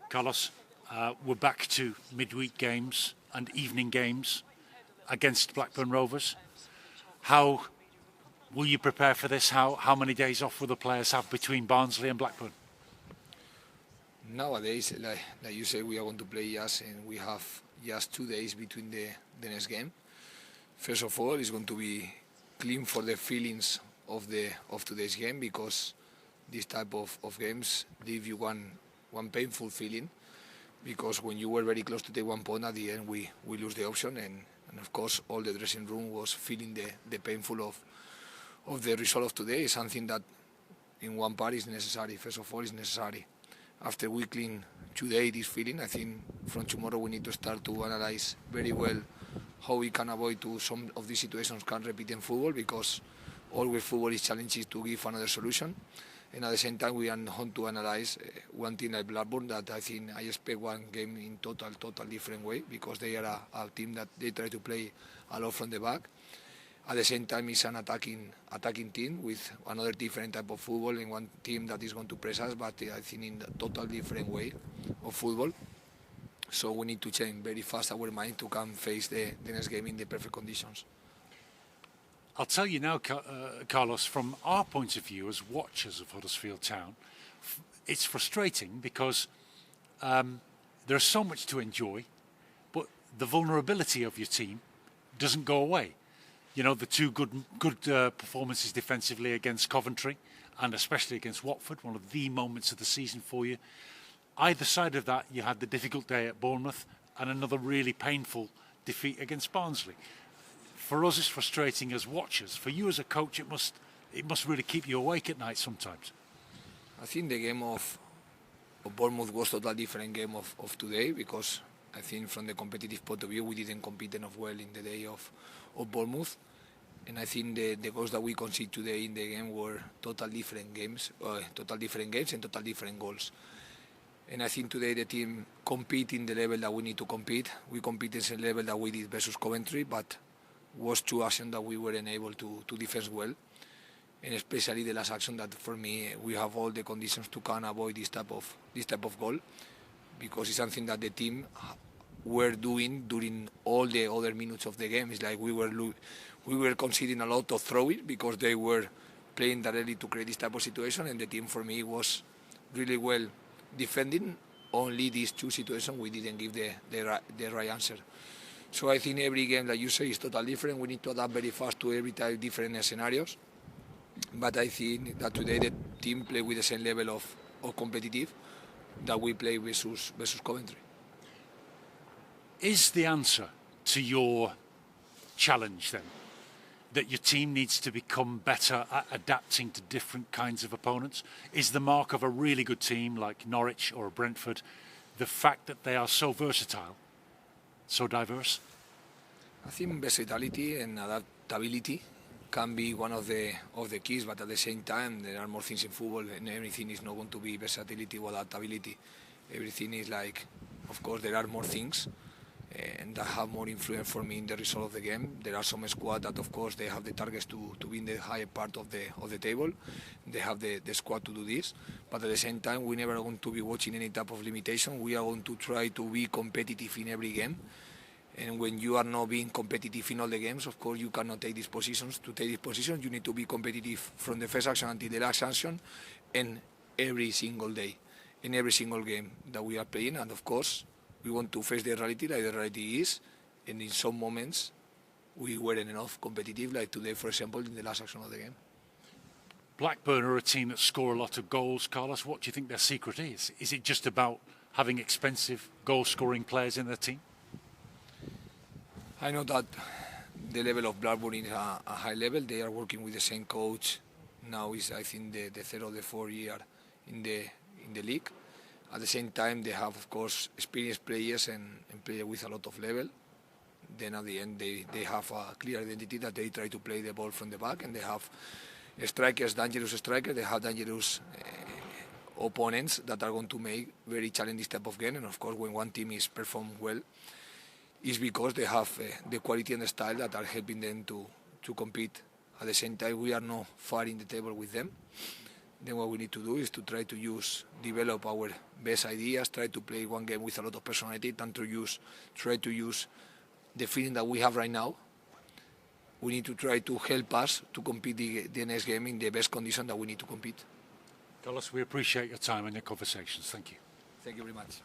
Carlos, we're back to midweek games and evening games against Blackburn Rovers. How will you prepare for this? How many days off will the players have between Barnsley and Blackburn? Nowadays, like you say, we are going to play just, and we have just 2 days between the next game. First of all, it's going to be clean for the feelings of today's game, because this type of games leave you one painful feeling, because when you were very close to take 1 point, at the end we lose the option, and of course all the dressing room was feeling the painful of the result of today. Is something that in one part is necessary. First of all, is necessary. After we clean today this feeling, I think from tomorrow we need to start to analyze very well how we can avoid to some of these situations can repeat in football, because always football is challenges to give another solution. And at the same time, we are going to analyze one team like Blackburn that I think I expect one game in total different way, because they are a team that they try to play a lot from the back. At the same time, it's an attacking team with another different type of football, and one team that is going to press us, but I think in a total different way of football. So we need to change very fast our mind to come face the next game in the perfect conditions. I'll tell you now, Carlos, from our point of view as watchers of Huddersfield Town, it's frustrating because there's so much to enjoy, but the vulnerability of your team doesn't go away. You know, the two good performances defensively against Coventry and especially against Watford, one of the moments of the season for you. Either side of that, you had the difficult day at Bournemouth and another really painful defeat against Barnsley. For us, it's frustrating as watchers. For you as a coach, it must really keep you awake at night sometimes. I think the game of Bournemouth was a totally different game of today, because I think from the competitive point of view, we didn't compete enough well in the day of Bournemouth. And I think the goals that we conceded today in the game were total different games and total different goals. And I think today the team compete in the level that we need to compete. We compete in the level that we did versus Coventry, but was two actions that we weren't able to defend well. And especially the last action that, for me, we have all the conditions to can avoid this type of goal, because it's something that the team were doing during all the other minutes of the game. It's like we were conceding a lot of throw-in because they were playing directly to create this type of situation, and the team, for me, was really well defending. Only these two situations we didn't give the right answer. So I think every game, like you say, is totally different. We need to adapt very fast to every type of different scenarios. But I think that today the team played with the same level of competitive that we play versus Coventry. Is the answer to your challenge then that your team needs to become better at adapting to different kinds of opponents? Is the mark of a really good team like Norwich or Brentford the fact that they are so versatile, so diverse? I think versatility and adaptability can be one of the keys, but at the same time there are more things in football, and everything is not going to be versatility or adaptability. Everything is like, of course, there are more things and that have more influence for me in the result of the game. There are some squad that, of course, they have the targets to be in the higher part of the table. They have the squad to do this, but at the same time, we never going to be watching any type of limitation. We are going to try to be competitive in every game. And when you are not being competitive in all the games, of course, you cannot take these positions. To take these positions, you need to be competitive from the first action until the last action, and every single day, in every single game that we are playing. And of course, we want to face the reality like the reality is. And in some moments, we weren't enough competitive, like today, for example, in the last action of the game. Blackburn are a team that score a lot of goals, Carlos. What do you think their secret is? Is it just about having expensive goal-scoring players in their team? I know that the level of Blackburn is a high level. They are working with the same coach. Now is, I think, the third or the fourth year in the league. At the same time, they have, of course, experienced players and players with a lot of level. Then at the end, they have a clear identity that they try to play the ball from the back, and they have strikers, dangerous strikers. They have dangerous opponents that are going to make very challenging this type of game. And of course, when one team is performed well, is because they have the quality and the style that are helping them to compete. At the same time, we are not far in the table with them. then what we need to do is to try to develop our best ideas, try to play one game with a lot of personality, and try to use the feeling that we have right now. We need to try to help us to compete the next game in the best condition that we need to compete. Carlos, we appreciate your time and your conversations. Thank you. Thank you very much.